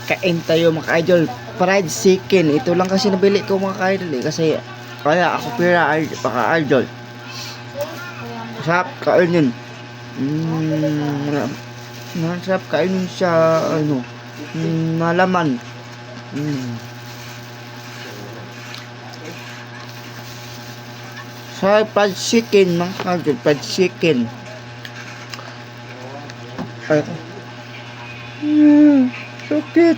Kain tayo mga idol. Fried chicken. Ito lang kasi nabili ko mga idol kasi kaya ako pira mga idol. Sarap kainin. Masarap kainin siya malaman. Sa fried chicken mga idol, fried chicken. Ay. Sakit.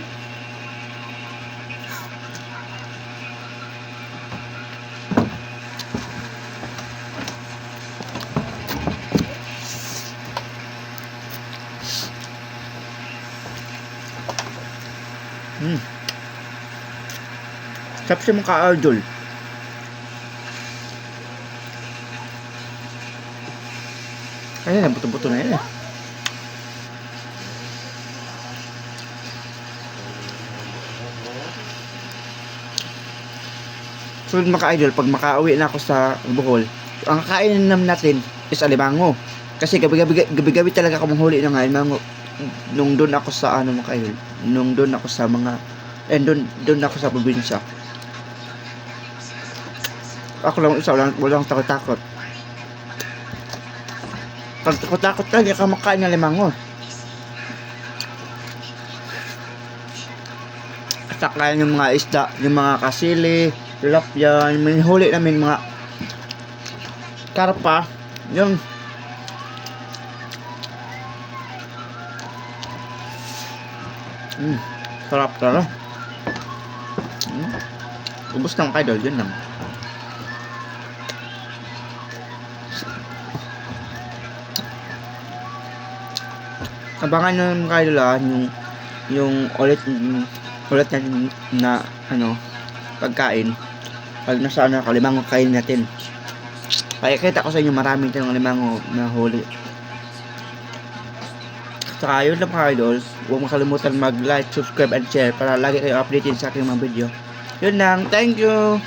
Sarap siya mga ka-idol. Ayan, buto-buto na yan eh. So mga idol, pag makauwi na ako sa Bohol, ang kainin naman natin is alimango. Kasi gabi-gabi talaga ako manghuli ng alimango. Nung doon ako sa mga idol, nung doon ako sa mga doon ako sa probinsya. Ako lang isa, walang takot-takot. Pag takot-takot ka, hindi ka makain ng alimango. Saklayan yung mga isda, yung mga kasili, tilapia, may huli namin mga karpa, yung sarap talaga. Ubus ng idol, yun lang. Abangan nyo ng idol yung ulit na pagkain pag nasa kalimango kain natin. Pakikita ko sa inyo maraming tayong kalimango na huli. Saka yun lang mga idol, huwag makalimutan mag like, subscribe and share para lagi kayo updated sa aking mga video. Yun lang, thank you.